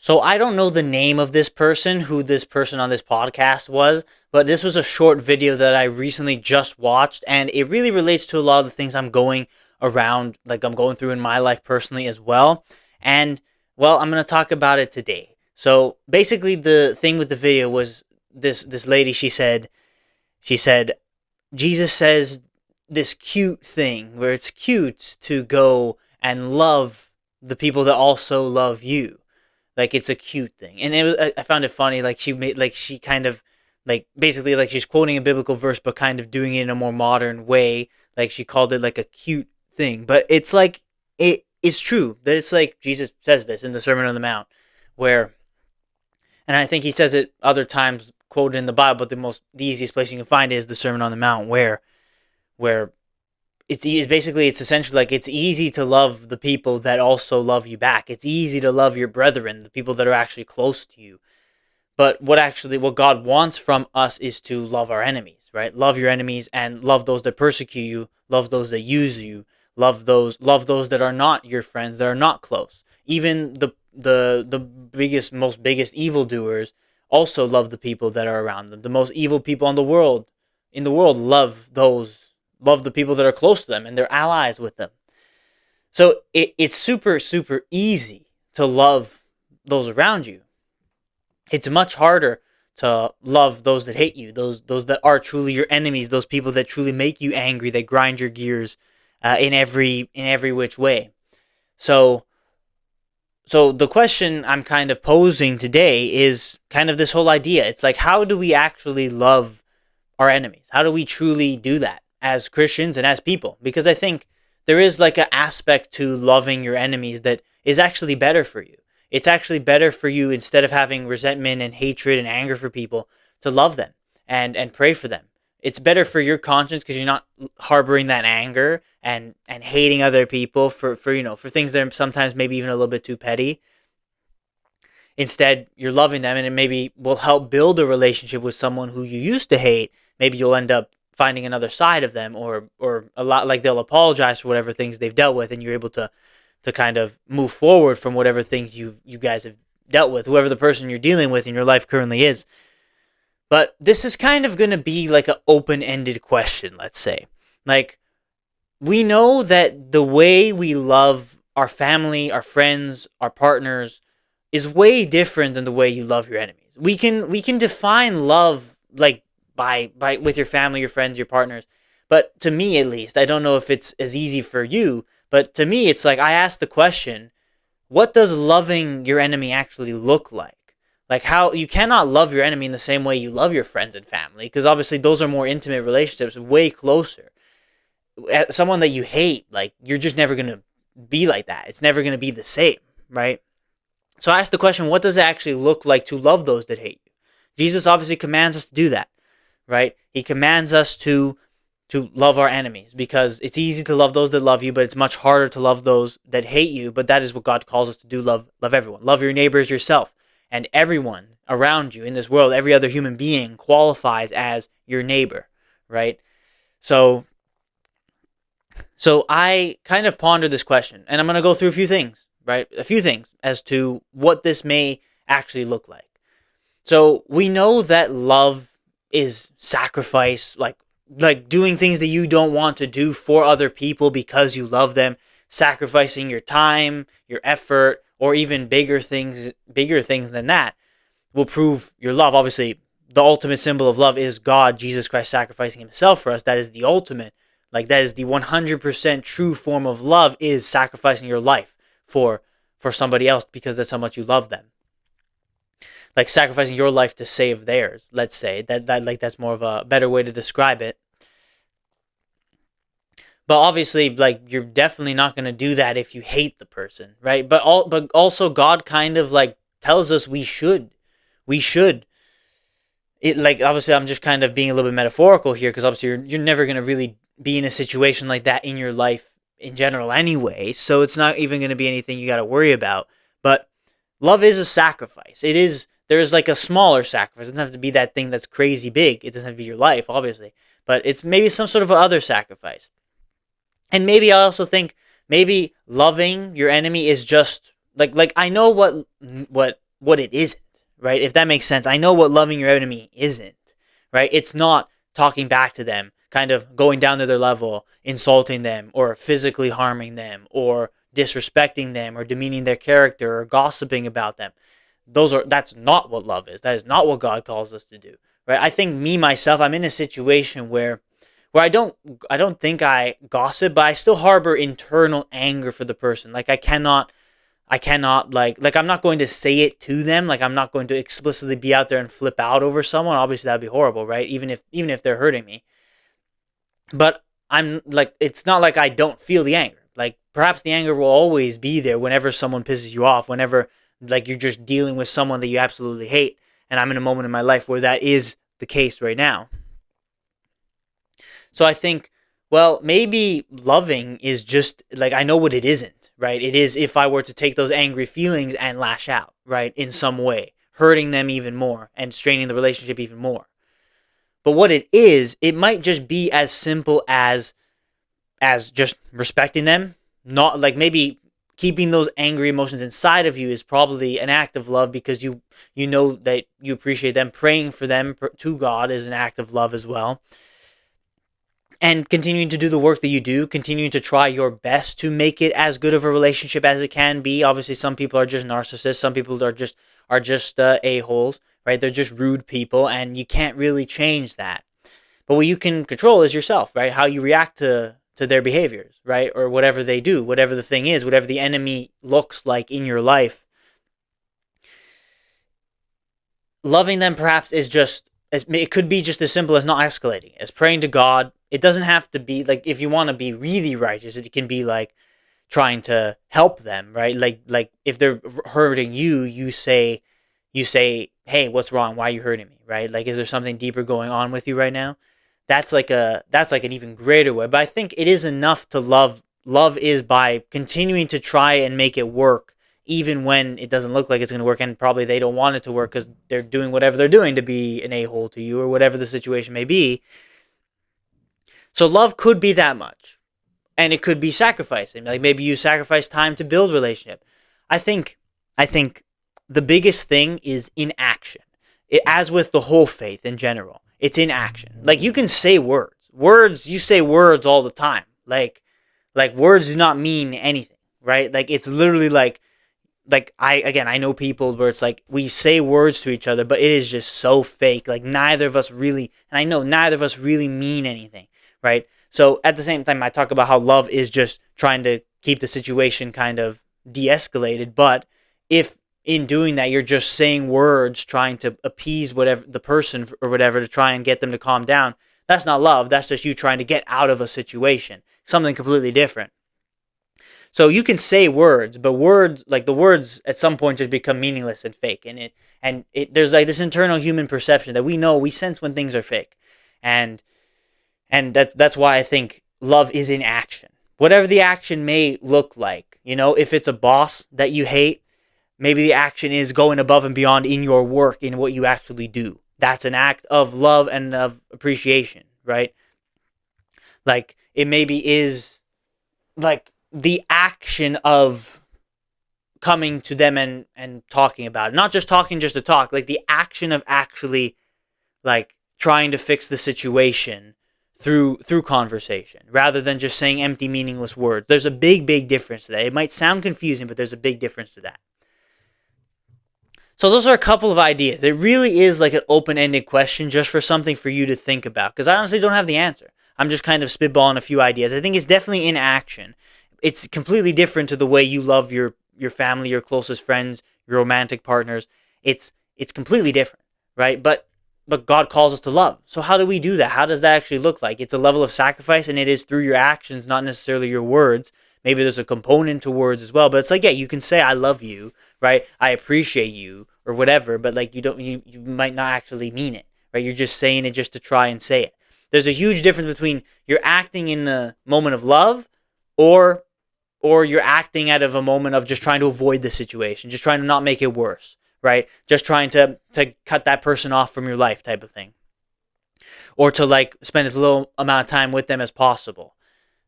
So I don't know the name of this person, who this person on this podcast was, but this was a short video that I recently just watched, and it really relates to a lot of the things I'm going around, like I'm going through in my life personally as well. And well, I'm going to talk about it today. So basically the thing with the video was this lady, she said Jesus says this cute thing where it's cute to go and love the people that also love you, like it's a cute thing. And I found it funny, like she kind of, like basically like she's quoting a biblical verse but kind of doing it in a more modern way, like she called it like a cute thing, but it's like it is true that it's like Jesus says this in the Sermon on the Mount, where, and I think he says it other times quoted in the Bible, but the easiest place you can find it is the Sermon on the Mount, where it's essentially like it's easy to love the people that also love you back. It's easy to love your brethren, the people that are actually close to you. But what God wants from us is to love our enemies, right? Love your enemies and love those that persecute you, love those that use you, love those that are not your friends, that are not close. Even the biggest evildoers also love the people that are around them. The most evil people in the world love the people that are close to them and they're allies with them. So it's super, super easy to love those around you. It's much harder to love those that hate you, those that are truly your enemies, those people that truly make you angry, that grind your gears in every which way. So so the question I'm kind of posing today is kind of this whole idea. It's like, how do we actually love our enemies? How do we truly do that as Christians and as people? Because I think there is like an aspect to loving your enemies that is actually better for you. It's actually better for you, instead of having resentment and hatred and anger for people, to love them and pray for them. It's better for your conscience because you're not harboring that anger and hating other people for things that are sometimes maybe even a little bit too petty. Instead, you're loving them, and it maybe will help build a relationship with someone who you used to hate. Maybe you'll end up finding another side of them, or a lot, like they'll apologize for whatever things they've dealt with, and you're able to kind of move forward from whatever things you guys have dealt with, whoever the person you're dealing with in your life currently is. But this is kind of going to be like an open-ended question, let's say. Like, we know that the way we love our family, our friends, our partners is way different than the way you love your enemies. We can define love like by with your family, your friends, your partners. But to me, at least, I don't know if it's as easy for you, but to me it's like I ask the question, what does loving your enemy actually look like? Like, how you cannot love your enemy in the same way you love your friends and family, because obviously those are more intimate relationships, way closer. Someone that you hate, like, you're just never going to be like that. It's never going to be the same, right? So I ask the question, what does it actually look like to love those that hate you? Jesus obviously commands us to do that, right? He commands us to love our enemies, because it's easy to love those that love you, but it's much harder to love those that hate you. But that is what God calls us to do. Love everyone. Love your neighbor as yourself. And everyone around you in this world, every other human being qualifies as your neighbor, right? So I kind of ponder this question, and I'm going to go through a few things, right? A few things as to what this may actually look like. So we know that love is sacrifice, like doing things that you don't want to do for other people because you love them, sacrificing your time, your effort, or even bigger things than that will prove your love. Obviously, the ultimate symbol of love is God, Jesus Christ, sacrificing himself for us. That is the ultimate, like that is the 100% true form of love, is sacrificing your life for somebody else because that's how much you love them. Like sacrificing your life to save theirs, let's say. That's more of a better way to describe it. But obviously, like, you're definitely not going to do that if you hate the person, right? But also God kind of like tells us we should. It, like, obviously I'm just kind of being a little bit metaphorical here, because obviously you're never going to really be in a situation like that in your life in general anyway, so it's not even going to be anything you got to worry about. But love is a sacrifice. There's like a smaller sacrifice. It doesn't have to be that thing that's crazy big. It doesn't have to be your life, obviously, but it's maybe some sort of other sacrifice. And maybe I also think maybe loving your enemy is just like I know what what it isn't, right? If that makes sense. I know what loving your enemy isn't, right? It's not talking back to them, kind of going down to their level, insulting them, or physically harming them, or disrespecting them, or demeaning their character, or gossiping about them. That's not what love is. That is not what God calls us to do, right? I think myself, I'm in a situation where I don't think I gossip, but I still harbor internal anger for the person. Like I cannot like I'm not going to say it to them. Like I'm not going to explicitly be out there and flip out over someone. Obviously that'd be horrible, right? Even if they're hurting me. But I'm like, it's not like I don't feel the anger. Like perhaps the anger will always be there whenever someone pisses you off, whenever like you're just dealing with someone that you absolutely hate. And I'm in a moment in my life where that is the case right now. So I think, well, maybe loving is just like, I know what it isn't, right? It is if I were to take those angry feelings and lash out, right, in some way, hurting them even more and straining the relationship even more. But what it is, it might just be as simple as just respecting them, not like maybe keeping those angry emotions inside of you is probably an act of love because you know that you appreciate them. Praying for them to God is an act of love as well. And continuing to do the work that you do, continuing to try your best to make it as good of a relationship as it can be. Obviously, some people are just narcissists. Some people are just a-holes, right? They're just rude people, and you can't really change that. But what you can control is yourself, right? How you react to their behaviors, right? Or whatever they do, whatever the thing is, whatever the enemy looks like in your life. Loving them perhaps is just, it could be just as simple as not escalating, as praying to God. It doesn't have to be like, if you want to be really righteous, it can be like trying to help them, right? Like if they're hurting you, you say, hey, what's wrong? Why are you hurting me? Right? Like, is there something deeper going on with you right now? That's like an even greater way. But I think it is enough to love. Love is by continuing to try and make it work, even when it doesn't look like it's going to work, and probably they don't want it to work because they're doing whatever they're doing to be an a-hole to you, or whatever the situation may be. So love could be that much, and it could be sacrificing. Like maybe you sacrifice time to build relationship. I think the biggest thing is in action. As with the whole faith in general, it's in action. Like you can say words. You say words all the time. Like words do not mean anything, right? Like it's literally like I know people where it's like we say words to each other, but it is just so fake. Like neither of us really, and I know neither of us really mean anything, right? So at the same time, I talk about how love is just trying to keep the situation kind of de-escalated. But if in doing that, you're just saying words, trying to appease whatever the person or whatever to try and get them to calm down, that's not love. That's just you trying to get out of a situation, something completely different. So you can say words, but the words at some point just become meaningless and fake. And there's like this internal human perception that we sense when things are fake. And that's why I think love is in action. Whatever the action may look like, if it's a boss that you hate, maybe the action is going above and beyond in your work, in what you actually do. That's an act of love and of appreciation, right? Like it maybe is like the action of coming to them and talking about it. Not just talking just to talk, like the action of actually like trying to fix the situation through conversation rather than just saying empty meaningless words. There's a big difference to that. It might sound confusing, but there's a big difference to that. So those are a couple of ideas. It really is like an open-ended question just for something for you to think about, because I honestly don't have the answer. I'm just kind of spitballing a few ideas. I think it's definitely in action. It's completely different to the way you love your family, your closest friends, your romantic partners. It's completely different, right? But God calls us to love. So how do we do that? How does that actually look like? It's a level of sacrifice, and it is through your actions, not necessarily your words. Maybe there's a component to words as well, but it's like, yeah, you can say I love you, right? I appreciate you or whatever, but like you might not actually mean it, right? You're just saying it just to try and say it. There's a huge difference between you're acting in the moment of love or you're acting out of a moment of just trying to avoid the situation, just trying to not make it worse, right? Just trying to cut that person off from your life type of thing. Or to like spend as little amount of time with them as possible.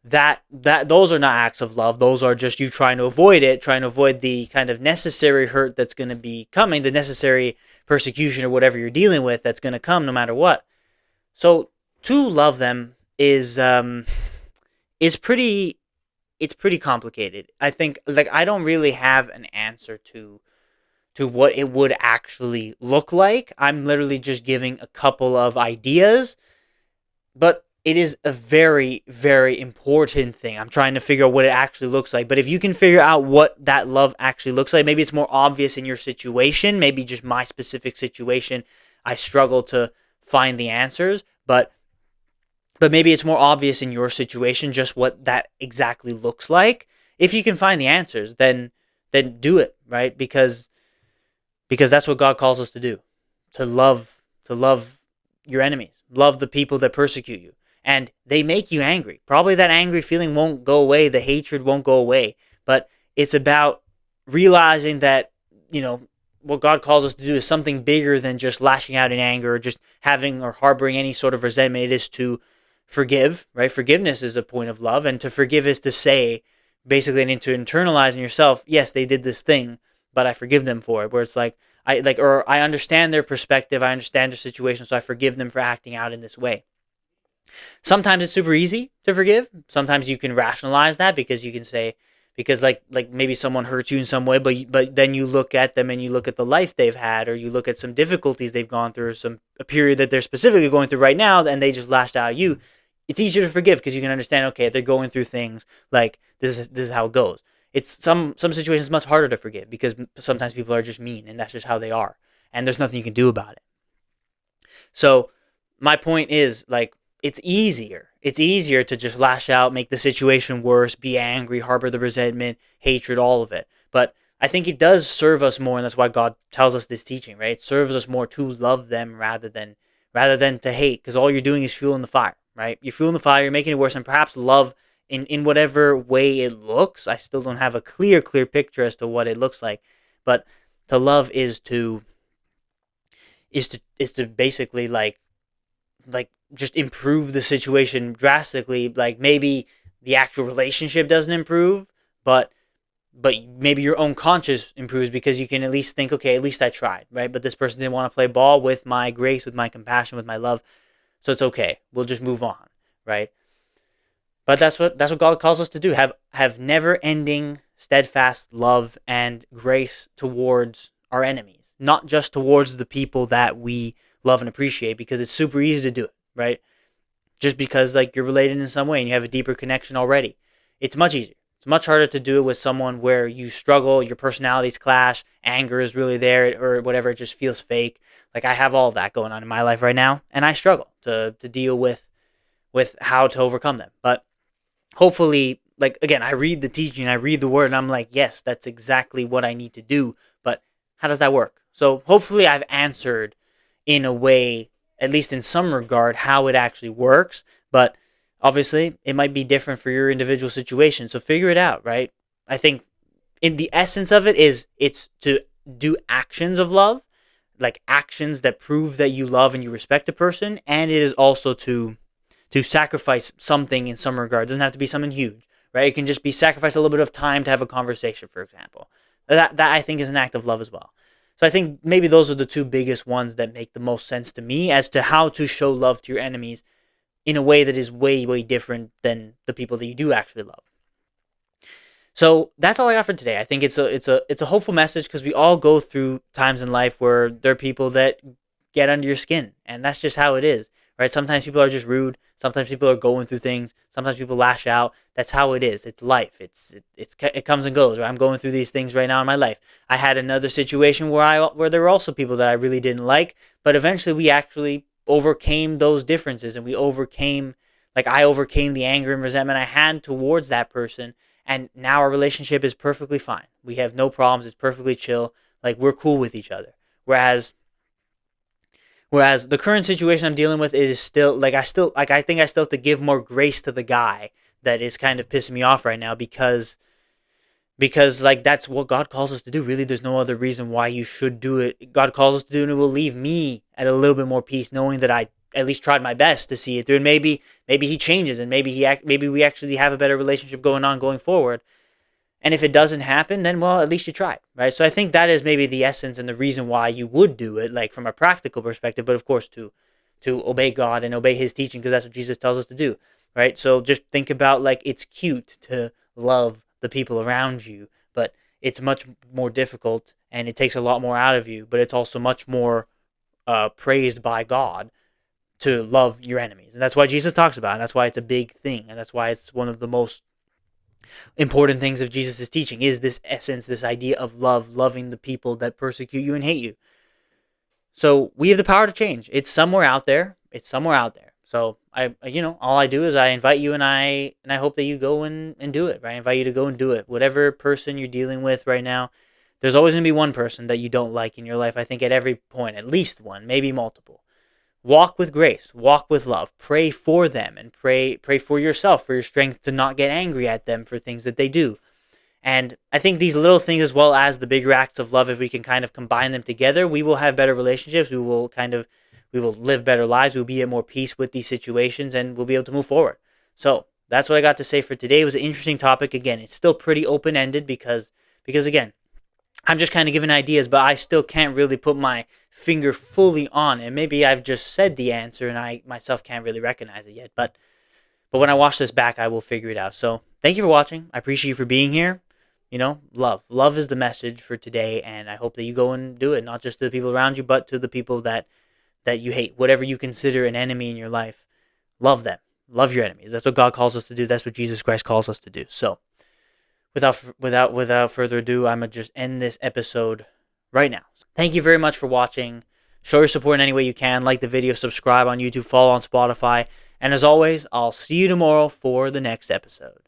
that those are not acts of love. Those are just you trying to avoid it, trying to avoid the kind of necessary hurt that's going to be coming, the necessary persecution or whatever you're dealing with that's going to come no matter what. So to love them is pretty it's pretty complicated. I think, like, I don't really have an answer to what it would actually look like. I'm literally just giving a couple of ideas, but it is a very, very important thing. I'm trying to figure out what it actually looks like. But if you can figure out what that love actually looks like, maybe it's more obvious in your situation, maybe just my specific situation, I struggle to find the answers, but maybe it's more obvious in your situation just what that exactly looks like. If you can find the answers, then do it, right? Because that's what God calls us to do. To love your enemies. Love the people that persecute you. And they make you angry. Probably that angry feeling won't go away, the hatred won't go away, but it's about realizing that, what God calls us to do is something bigger than just lashing out in anger or just having or harboring any sort of resentment. It is to forgive, right? Forgiveness is a point of love, and to forgive is to say, basically, and to internalize in yourself, yes, they did this thing, but I forgive them for it. Where it's like, I understand their perspective, I understand their situation, so I forgive them for acting out in this way. Sometimes it's super easy to forgive. Sometimes you can rationalize that because you can say, because like maybe someone hurts you in some way, but then you look at them and you look at the life they've had, or you look at some difficulties they've gone through, or a period that they're specifically going through right now, and they just lashed out at you. It's easier to forgive because you can understand, okay, they're going through things, like this is how it goes. It's some situations much harder to forgive because sometimes people are just mean and that's just how they are, and there's nothing you can do about it. So my point is, like, it's easier. It's easier to just lash out, make the situation worse, be angry, harbor the resentment, hatred, all of it. But I think it does serve us more, and that's why God tells us this teaching, right? It serves us more to love them rather than to hate, because all you're doing is fueling the fire, right? You're fueling the fire, you're making it worse, and perhaps love in whatever way it looks. I still don't have a clear picture as to what it looks like, but to love is to basically like just improve the situation drastically. Like, maybe the actual relationship doesn't improve, but maybe your own conscience improves because you can at least think, okay, at least I tried, right? But this person didn't want to play ball with my grace, with my compassion, with my love, so it's okay. We'll just move on, right? But that's what God calls us to do. Have never ending, steadfast love and grace towards our enemies, not just towards the people that we love and appreciate, because it's super easy to do it, right? Just because, like, you're related in some way and you have a deeper connection already. It's much easier. It's much harder to do it with someone where you struggle, your personalities clash, anger is really there, or whatever, it just feels fake. Like, I have all of that going on in my life right now, and I struggle to deal with how to overcome them. But hopefully, like, again, I read the teaching, I read the word, and I'm like, yes, that's exactly what I need to do. But how does that work? So hopefully I've answered in a way, at least in some regard, how it actually works. But obviously it might be different for your individual situation. So figure it out, right? I think in the essence of it is, it's to do actions of love, like actions that prove that you love and you respect a person. And it is also to sacrifice something in some regard. It doesn't have to be something huge, right? It can just be sacrifice a little bit of time to have a conversation, for example. That I think is an act of love as well. So I think maybe those are the two biggest ones that make the most sense to me as to how to show love to your enemies in a way that is way, way different than the people that you do actually love. So that's all I got for today. I think it's a hopeful message, because we all go through times in life where there are people that get under your skin, and that's just how it is, right? Sometimes people are just rude. Sometimes people are going through things. Sometimes people lash out. That's how it is. It's life. It comes and goes. Right? I'm going through these things right now in my life. I had another situation where there were also people that I really didn't like, but eventually we actually overcame those differences, and we overcame, like, I overcame the anger and resentment I had towards that person, and now our relationship is perfectly fine. We have no problems. It's perfectly chill. Like, we're cool with each other. Whereas the current situation I'm dealing with, it is still like, I think I still have to give more grace to the guy that is kind of pissing me off right now, because like, that's what God calls us to do. Really, there's no other reason why you should do it. God calls us to do it, and it will leave me at a little bit more peace knowing that I at least tried my best to see it through, and maybe he changes, and maybe we actually have a better relationship going forward. And if it doesn't happen, then, well, at least you tried, right? So I think that is maybe the essence and the reason why you would do it, like from a practical perspective, but of course to obey God and obey His teaching, because that's what Jesus tells us to do, right? So just think about, like, it's cute to love the people around you, but it's much more difficult and it takes a lot more out of you, but it's also much more praised by God to love your enemies. And that's why Jesus talks about it. And that's why it's a big thing. And that's why it's one of the most important things of Jesus' teaching is this essence, this idea of love, loving the people that persecute you and hate you. So we have the power to change. It's somewhere out there. It's somewhere out there. So all I do is I invite you, and I hope that you go and do it, right? I invite you to go and do it. Whatever person you're dealing with right now, there's always going to be one person that you don't like in your life. I think at every point, at least one, maybe multiple. Walk with grace, walk with love, pray for them, and pray for yourself, for your strength to not get angry at them for things that they do. And I think these little things, as well as the bigger acts of love, if we can kind of combine them together, we will have better relationships. We will live better lives. We'll be at more peace with these situations, and we'll be able to move forward. So that's what I got to say for today. It was an interesting topic. Again, it's still pretty open-ended because again, I'm just kind of giving ideas, but I still can't really put my finger fully on it. Maybe I've just said the answer and I myself can't really recognize it yet. But when I watch this back, I will figure it out. So thank you for watching. I appreciate you for being here. Love. Love is the message for today, and I hope that you go and do it, not just to the people around you, but to the people that you hate, whatever you consider an enemy in your life. Love them. Love your enemies. That's what God calls us to do. That's what Jesus Christ calls us to do. So without further ado, I'm going to just end this episode right now. Thank you very much for watching. Show your support in any way you can. Like the video, subscribe on YouTube, follow on Spotify. And as always, I'll see you tomorrow for the next episode.